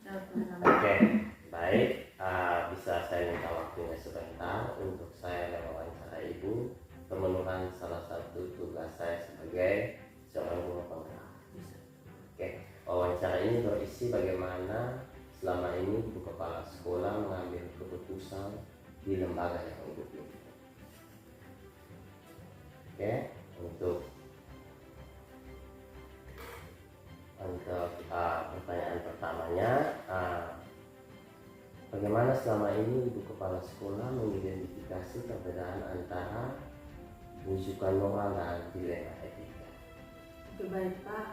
Oke, baik. Bisa saya minta waktunya sebentar untuk saya mewawancara Ibu pemenuhan salah satu tugas saya sebagai seorang guru penggerak. Oke, wawancara ini berisi bagaimana selama ini Ibu Kepala Sekolah mengambil keputusan di lembaga yang Ibu pilih. Oke, untuk pertanyaan pertamanya, bagaimana selama ini Ibu Kepala Sekolah mengidentifikasi perbedaan antara rujukan moral dan dilema etika? Oke, baik Pak,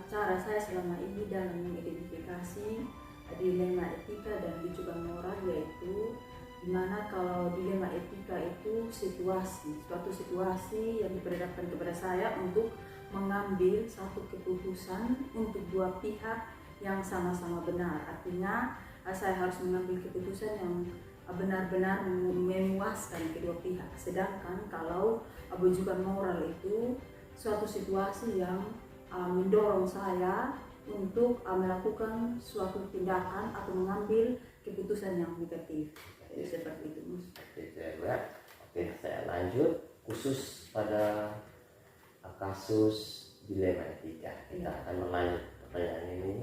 cara saya selama ini dalam mengidentifikasi dilema etika dan rujukan moral yaitu dimana kalau dilema etika itu suatu situasi yang diperhadapkan kepada saya untuk mengambil satu keputusan untuk dua pihak yang sama-sama benar. Artinya saya harus mengambil keputusan yang benar-benar memuaskan kedua pihak. Sedangkan kalau rujukan moral itu suatu situasi yang mendorong saya untuk melakukan suatu tindakan atau mengambil keputusan yang negatif. Seperti itu. Oke, saya lanjut khusus pada kasus dilema etika. Kita akan melanjut pertanyaan ini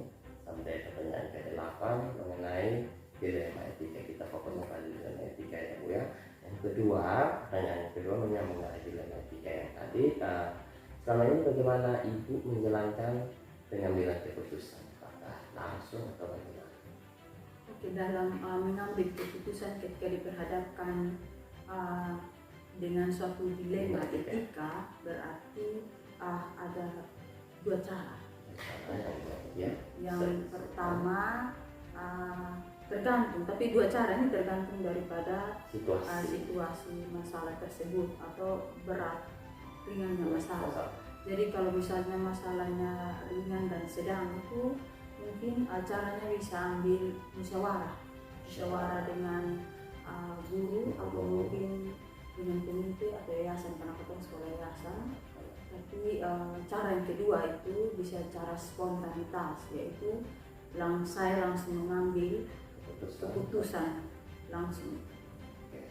sampai pertanyaan ke-8 mengenai dilema etika. Kita fokus pada dilema etika ya Bu ya. Yang kedua, pertanyaan yang kedua menyambung mengenai dilema etika yang tadi. Selama ini bagaimana Ibu menjalankan pengambilan keputusan? Apakah langsung atau bagaimana? Oke, dalam mengambil keputusan ketika diperhadapkan dengan suatu dilema etika berarti ada dua cara. Yang pertama tergantung, tapi dua cara ini tergantung daripada situasi masalah tersebut atau berat ringannya masalah. Jadi kalau misalnya masalahnya ringan dan sedang itu mungkin caranya bisa ambil musyawarah dengan guru atau mungkin dengan komite atau yayasan, karena kita sekolah yayasan. Tapi cara yang kedua itu bisa cara spontanitas, yaitu saya langsung mengambil keputusan langsung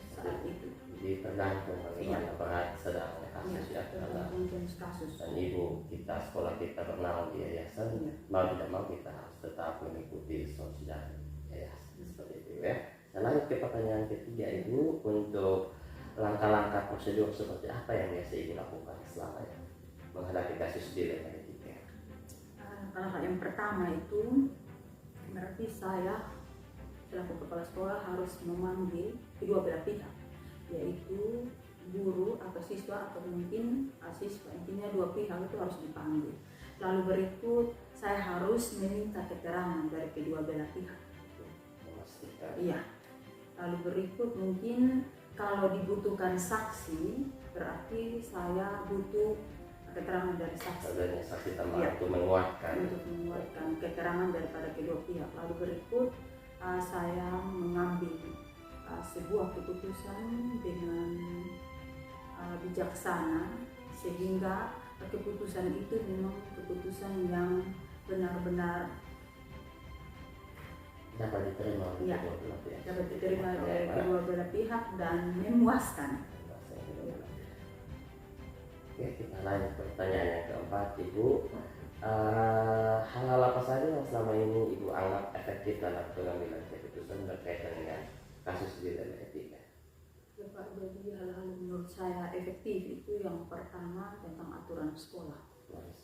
saat itu. Jadi tergantung bagaimana berat sedang kasus ya. Tergantung kasus. Dan Ibu kita sekolah kita bernaung di yayasan, mau tidak mau kita harus tetap mengikuti instruksi dari yayasan seperti itu ya. Saya lanjut ke pertanyaan ketiga Ibu, untuk langkah-langkah prosedur seperti apa yang biasa Ibu lakukan selama menghadapi kasus dilema etika? Langkah yang pertama itu berarti saya selaku kepala sekolah harus memanggil kedua belah pihak, yaitu guru atau siswa atau mungkin siswa. Intinya dua pihak itu harus dipanggil. Lalu berikut saya harus meminta keterangan dari kedua belah pihak. Iya. Lalu berikut mungkin kalau dibutuhkan saksi berarti saya butuh keterangan dari saksi. Adanya saksi tambahan untuk menguatkan keterangan daripada kedua pihak. Lalu berikut saya mengambil sebuah keputusan dengan bijaksana sehingga keputusan itu memang keputusan yang benar-benar dapat diterima oleh kedua belah pihak dan memuaskan. Oke, kita lanjut pertanyaan yang keempat Ibu. Hal-hal apa saja yang selama ini Ibu anggap efektif dalam pengambilan keputusan berkaitan dengan kasus dilema etika? Ya Pak, jadi hal-hal menurut saya efektif itu yang pertama tentang aturan sekolah.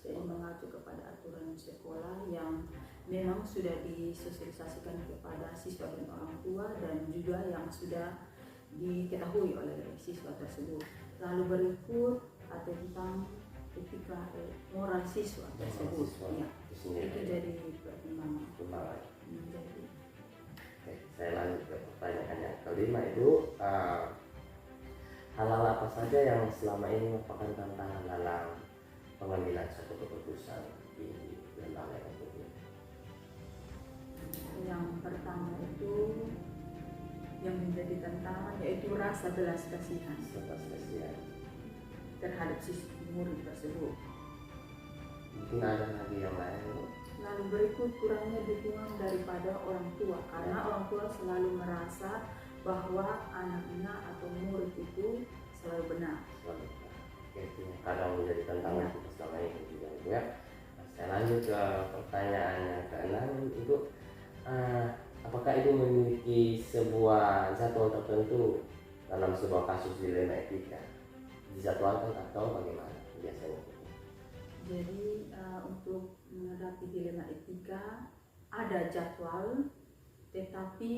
Jadi mengacu kepada aturan sekolah yang memang sudah disosialisasikan kepada siswa dan orang tua dan juga yang sudah diketahui oleh siswa tersebut. Lalu berikut tentang etika moral siswa tersebut. Ya, itu jadi pertimbangan. Saya lanjut ke pertanyaan yang kelima Ibu. Hal-hal apa saja yang selama ini merupakan tantangan dalam pengambilan suatu keputusan di lembaga itu? Yang pertama itu yang menjadi tantangan yaitu rasa belas kasihan terhadap siswa murid tersebut. Mungkin ada lagi yang lain? lalu berikut kurangnya dukungan daripada orang tua, karena orang tua selalu merasa bahwa anaknya atau murid itu selalu benar. Selalu benar. Oke, itu yang kadang menjadi tantangan kita selama ini juga, Ibu ya. Nah, saya lanjut ke pertanyaan yang keenam, Ibu. Apakah Ibu memiliki sebuah jadwal tertentu dalam sebuah kasus dilema etika? Dijadwalkan atau bagaimana biasanya? Jadi untuk menghadapi dilema etika ada jadwal, tetapi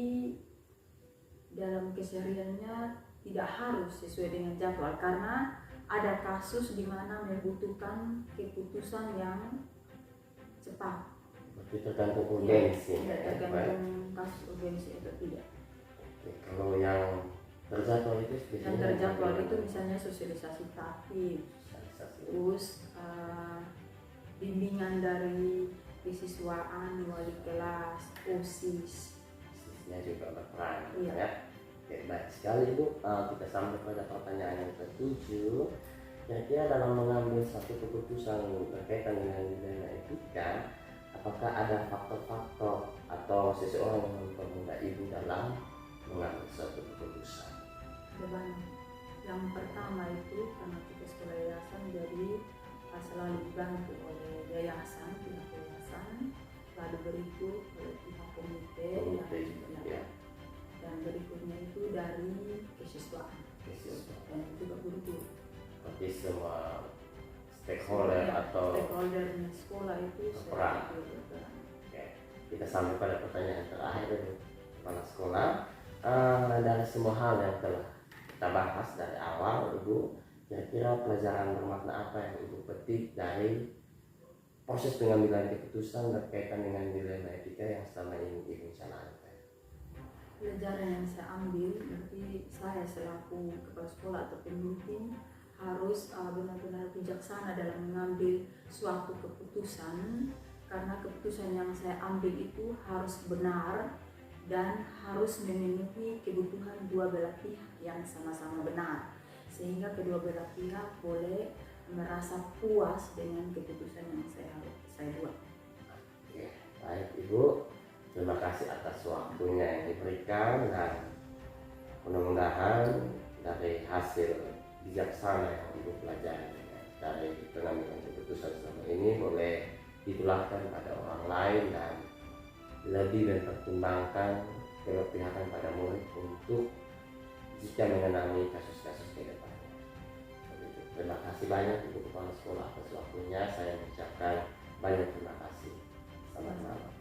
dalam kesehariannya tidak harus sesuai dengan jadwal, karena ada kasus di mana membutuhkan keputusan yang cepat. Berarti tergantung urgensi. Tidak tergantung kasus urgensi atau tidak. Oke, kalau yang terjadwal itu Yang terjadwal itu misalnya sosialisasi praktik, terus bimbingan dari kesiswaan, wali kelas, OSIS. OSISnya juga berperan, Iya. ya. Oke, baik sekali Bu. Kita sampai pada pertanyaan yang ketujuh. Kira-kira dalam mengambil satu keputusan berkaitan dengan dilema etika, apakah ada faktor-faktor atau seseorang yang mempermudah Ibu dalam mengambil suatu keputusan? Ada banyak. Yang pertama itu karena kita sekolah yayasan, jadi selalu dibantu oleh yayasan, pihak yayasan, lalu berikut oleh pihak komite Ya. dan berikutnya itu dari kesiswaan dan juga guru-guru. Seperti semua stakeholder atau stakeholdernya sekolah itu berperan. Oke, kita sampai pada pertanyaan terakhir ini, kepala sekolah. Dari semua hal yang telah kita bahas dari awal, Ibu, kira-kira pelajaran bermakna apa yang Ibu petik dari proses pengambilan keputusan berkaitan dengan dilema etika yang selama ini Ibu jalankan? Pelajaran yang saya ambil, berarti saya selaku kepala sekolah atau pemimpin harus benar-benar bijaksana dalam mengambil suatu keputusan, karena keputusan yang saya ambil itu harus benar dan harus memenuhi kebutuhan dua belah pihak yang sama-sama benar, sehingga kedua belah pihak boleh merasa puas dengan keputusan yang saya buat. Oke, baik Ibu, terima kasih atas waktunya yang diberikan, dan mudah-mudahan dari hasil bijaksana yang Ibu pelajari dari pengambilan keputusan selama ini boleh ditularkan pada orang lain dan lebih mempertimbangkan keberpihakan pada murid untuk jika mengenali kasus-kasus ke depannya. Terima kasih banyak Ibu Kepala Sekolah atas waktunya. Saya mengucapkan banyak terima kasih. Selamat malam.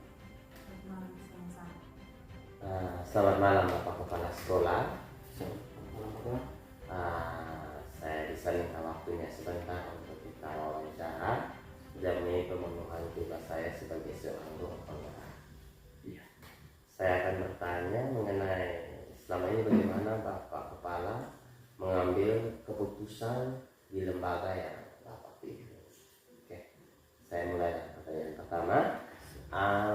Selamat malam Bapak Kepala Sekolah. Saya bisa minta waktunya sebentar untuk kita wawancara demi pemenuhan tugas saya sebagai seorang guru penggerak. Saya akan bertanya mengenai selama ini bagaimana Bapak Kepala mengambil keputusan di lembaga yang Bapak pilih. Oke, saya mulai dari pertanyaan pertama.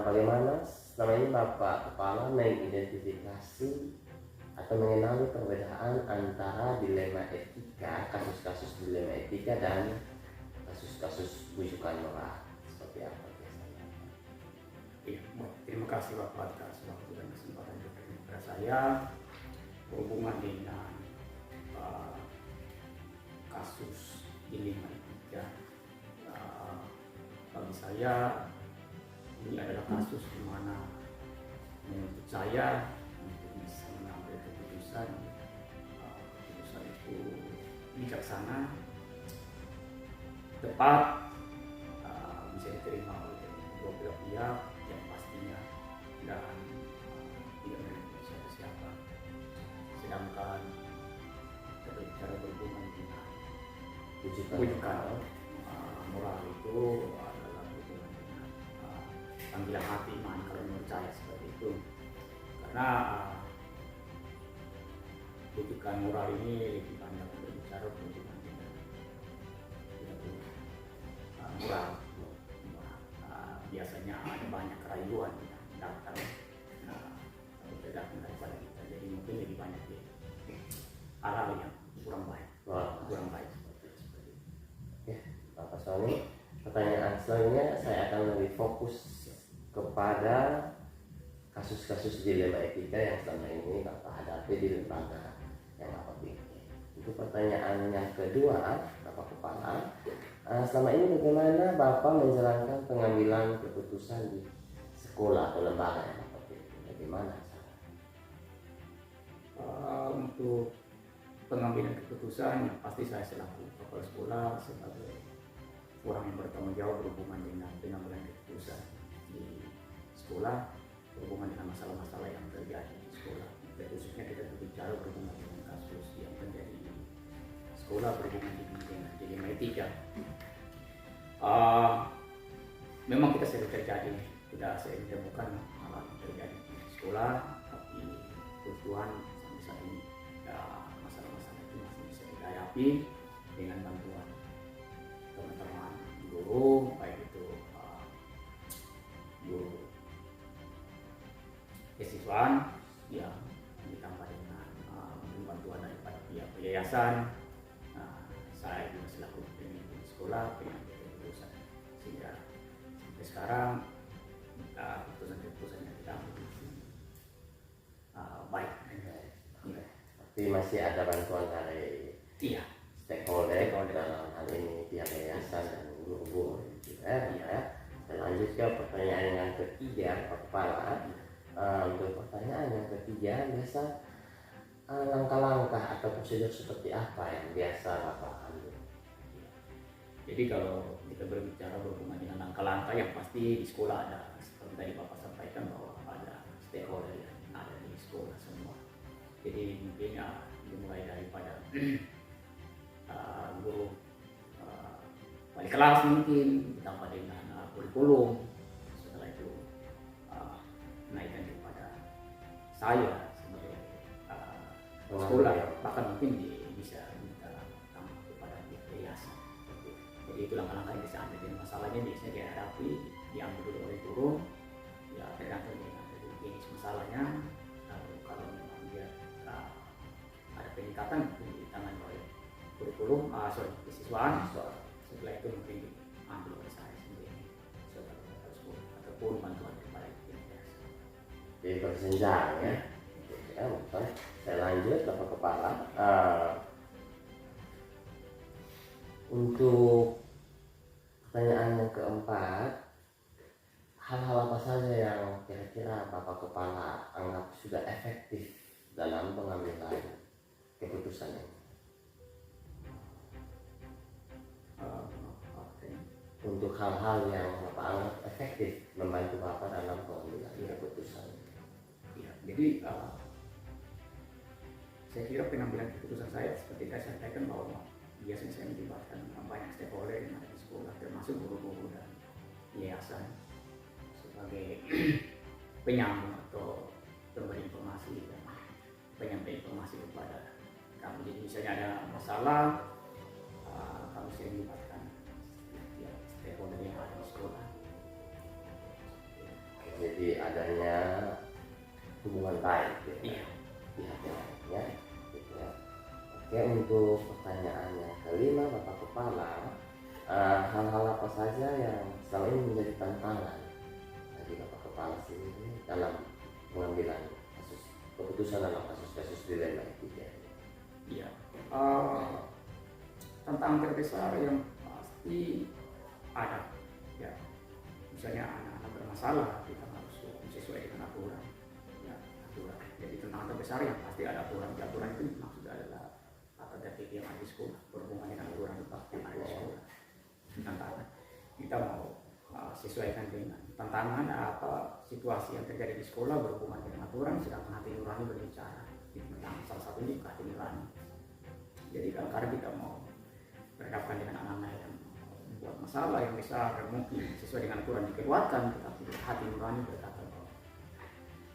Bagaimana selama ini Bapak Kepala mengidentifikasi atau mengenali perbedaan antara dilema etika, kasus-kasus dilema etika dan kasus-kasus bujukan moral? Seperti apa biasanya? Iya, terima kasih Bapak atas waktu dan kesempatan yang diberikan kepada saya berhubungan dengan kasus dilema etika. Bagi saya ini adalah kasus di mana menurut saya untuk bisa mengambil keputusan itu bijaksana, tepat, bisa diterima oleh dua belah pihak yang pastinya, dan tidak merugikan siapa-siapa. Sedangkan cara berhubungan dengan bujukan moral itu adalah berhubungan dengan panggilan hati iman, kalau menurut saya seperti itu. Karena bujukan moral ini lebih banyak berbicara berhubungan dengan moral. Biasanya ada banyak keraguan yang datang daripada kita, jadi mungkin lebih banyak hal-hal yang kurang baik. Oke, Bapak Sony, pertanyaan selanjutnya saya akan lebih fokus kepada kasus-kasus dilema etika yang selama ini Bapak hadapi di lembaga yang Bapak bimbing. Untuk pertanyaan yang kedua, Bapak Kepala, selama ini bagaimana Bapak menjalankan pengambilan keputusan di sekolah atau lembaga yang Bapak bimbing? Bagaimana cara? Untuk pengambilan keputusan yang pasti saya selaku kepala sekolah sebagai orang yang bertanggung jawab berhubungan dengan pengambilan keputusan di sekolah berhubungan dengan masalah-masalah yang terjadi di sekolah. Dan khususnya kita berbicara berhubungan dengan kasus yang terjadi di sekolah berhubungan dengan dilema etika. Memang kita sering terjadi, tidak sering ditemukan hal yang terjadi di sekolah, tapi kebutuhan sampai saat ini masalah-masalah itu masih bisa dihadapi dengan bantuan teman-teman guru, baik itu guru kesiswaan yang ditambah dengan bantuan daripada pihak yayasan. Saya juga selaku pemimpin sekolah pengambil keputusan, sehingga sampai sekarang keputusan yang kita ambil baik. Tapi masih ada bantuan dari stakeholder dalam hal ini pihak yayasan dan guru-guru. Ya. Lanjut ke pertanyaan yang ketiga, Pak Kepala. Untuk pertanyaan yang ketiga, biasa langkah-langkah atau prosedur seperti apa yang biasa Bapak ambil? Jadi kalau kita berbicara berhubungan dengan langkah-langkah yang pasti di sekolah ada, seperti tadi Bapak sampaikan bahwa ada stakeholder yang ada di sekolah semua. Jadi mungkin dimulai daripada guru wali kelas mungkin ditambah dengan kurikulum, setelah itu naikkan kepada saya sebagai sekolah, bahkan mungkin bisa minta tambah kepada pihak yayasan. Jadi itu langkah-langkah yang bisa ambil. Dan masalahnya biasanya dihadapi diambil dulu oleh guru, ya tergantung dengan jenis masalahnya. Lalu kalau memang dia ada peningkatan mungkin ditangani oleh kurikulum, kesiswaan. Setelah itu mungkin diambil oleh saya sendiri sebagai kepala sekolah ataupun bantuan daripada pihak yayasan. Jadi bersenjang ya. Ya, bukan. Saya lanjut Bapak Kepala. Untuk pertanyaan yang keempat, hal-hal apa saja yang kira-kira Bapak Kepala anggap sudah efektif dalam pengambilan keputusan ini? Untuk hal-hal yang Bapak anggap efektif membantu Bapak dalam pengambilan keputusan. Ya, jadi saya kira pengambilan keputusan saya seperti saya sampaikan bahwa biasanya saya melibatkan banyak stakeholder yang ada di sekolah, termasuk guru-guru dan yayasan sebagai penyambung atau pemberi informasi dan penyampaian informasi kepada kami. Jadi misalnya ada masalah, kami sering melibatkan stakeholder yang ada di sekolah. Jadi adanya hubungan baik Iya. pihak-pihak ya. Gitu ya. Oke, untuk pertanyaan yang kelima Bapak Kepala, hal-hal apa saja yang selama ini menjadi tantangan bagi Bapak Kepala sendiri dalam pengambilan keputusan dalam kasus-kasus dilema etika? Iya. Tantangan terbesar yang pasti ada, ya. Misalnya anak-anak bermasalah, kita harus sesuai dengan aturan. Ya, aturan. Jadi tantangan terbesar yang pasti ada aturan. Di aturan itu maksud adalah tata tertib yang ada di sekolah, berhubungan dengan aturan yang ada di sekolah. Tantangan kita mau sesuaikan dengan tantangan apa situasi yang terjadi di sekolah berhubungan dengan aturan, sedangkan hati nurani berbicara tentang salah satunya hati nurani. Jadi kadang-kadang kita mau berhadapan dengan anak-anak yang membuat masalah yang besar yang mungkin sesuai dengan aturan dikeluarkan, tetapi hati nurani berkata bahwa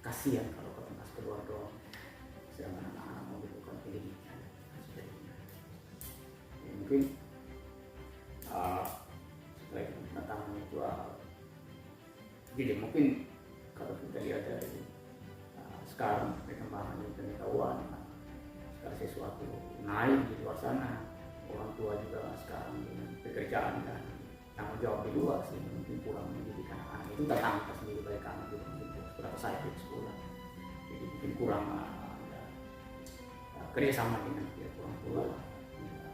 kasihan kalau kertas keluar doang, sedangkan anak-anak membutuhkan pendidikan. Ya, mungkin setelah itu tantangan itu jadi mungkin kalau kita lihat dari sekarang perkembangan pengetahuan, segala sesuatu naik di luar sana, orang tua juga sekarang dengan pekerjaan dan tanggung jawab kedua sih, mungkin kurang mendidik anak-anak itu tentang kita sendiri, mereka anak juga mungkin berapa saya di sekolah, jadi mungkin kurang kerjasama dengan pihak orang tua,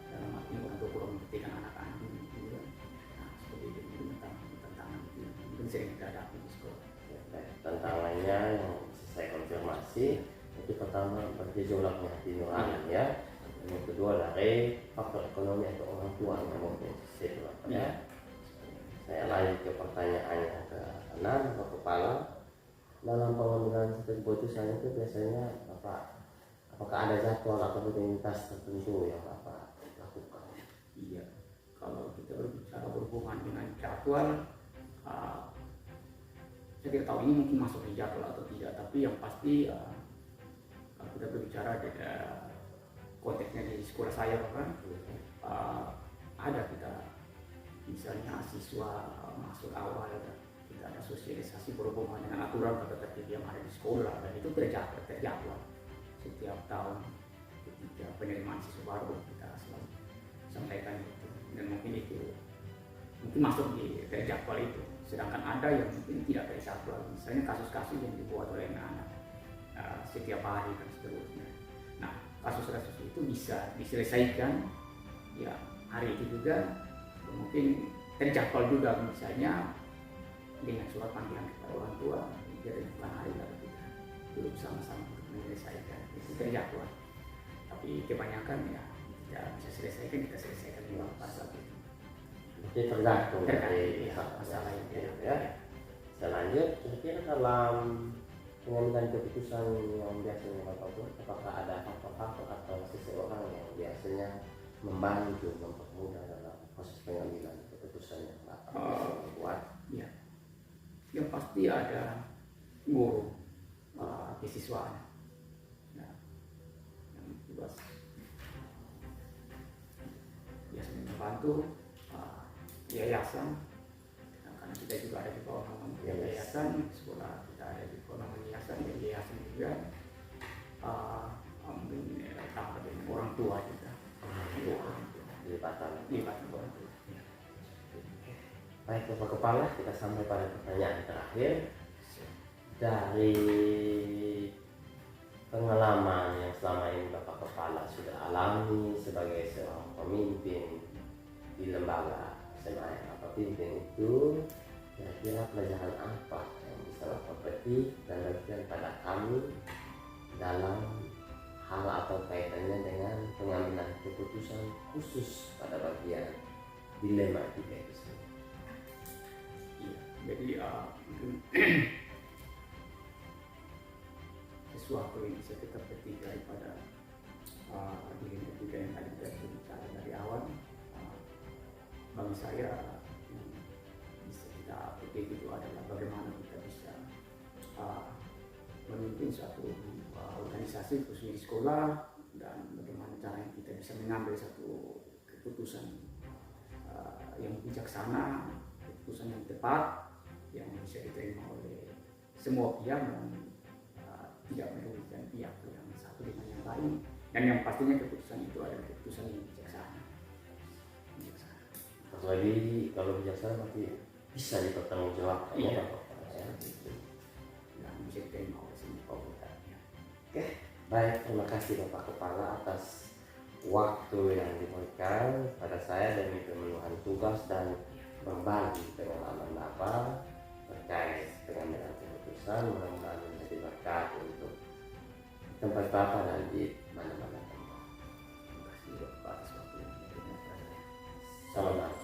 dalam arti orang tua kurang memperhatikan anak-anak juga. Nah, seperti itu mungkin tantangan itu mungkin sering kita hadapi di sekolah. Tantangannya yang bisa saya konfirmasi itu pertama bergejolaknya hati nurani ya. Yang kedua dari faktor ekonomi atau orang tua yang mungkin itu ya. Saya lanjut ke pertanyaan yang ke-6 atau kepala. Dalam pengambilan satu keputusan itu biasanya apakah ada jadwal atau rutinitas tertentu yang Bapak lakukan? Iya, kalau kita berbicara berhubungan dengan jadwal, saya tidak tahu ini mungkin masuk di jadwal atau tidak, tapi yang pasti kalau kita berbicara konteksnya di sekolah saya bahkan ada kita misalnya siswa masuk awal kita ada sosialisasi berhubungan dengan aturan tata tertib yang ada di sekolah, dan itu terjadwal setiap tahun ketika penerimaan siswa baru kita selalu sampaikan itu, dan mungkin itu masuk di terjadwal itu. Sedangkan ada yang mungkin tidak terjadwal, misalnya kasus-kasus yang dibuat oleh anak-anak setiap hari dan seterusnya. Nah, kasus-kasus itu bisa diselesaikan ya hari itu juga, mungkin terjadwal juga, misalnya dengan surat panggilan kepada orang tua, jadi bukan hari lalu kita duduk sama-sama untuk menyelesaikan, itu terjadwal. Tapi kebanyakan ya tidak bisa selesaikan, kita selesaikan di waktu pasal itu. Jadi tergantung dari masalah itu ya. Selanjut, kira-kira dalam pengambilan keputusan yang biasanya Bapak buat, apakah ada faktor-faktor atau seseorang yang biasanya membantu mempermudah dalam proses pengambilan keputusan yang Bapak buat? Ya, yang pasti ada guru kesiswaan, ya, yang tugas biasanya membantu yayasan. Nah, karena kita juga ada di bawah naungan yayasan, sekolah kita ada di bawah naungan yayasan, dan yayasan juga tambah dengan orang tua juga. Lipatan orang tua. Ya. Baik Bapak Kepala, kita sampai pada pertanyaan terakhir. Dari pengalaman yang selama ini Bapak Kepala sudah alami sebagai seorang pemimpin di lembaga SMA yang Bapak pimpin itu, kira-kira pelajaran apa yang bisa Bapak petik dan bagikan pada kami dalam hal atau kaitannya dengan pengambilan keputusan khusus pada bagian dilema etika itu sendiri? Iya, jadi mungkin sesuatu yang bisa kita petik daripada dilema etika yang tadi kita bicara dari awal, bagi saya yang bisa kita petik itu adalah bagaimana kita bisa memimpin suatu organisasi khususnya di sekolah, dan bagaimana caranya kita bisa mengambil satu keputusan yang bijaksana, keputusan yang tepat, yang bisa diterima oleh semua pihak dan tidak merugikan pihak yang satu dengan yang lain, dan yang pastinya keputusan itu adalah keputusan yang bijaksana. Kecuali kalau bijaksana berarti bisa dipertanggungjawabkan. Iya. Ya. Dan bisa diterima oleh semua pihak. Oke, baik, terima kasih Bapak Kepala atas waktu yang diberikan pada saya demi pemenuhan tugas dan berbagi pengalaman Bapak terkait pengambilan keputusan. Mudah-mudahan menjadi berkat untuk tempat Bapak dan di mana-mana tempat. Terima kasih atas waktu yang diberikan kepada saya. Salam.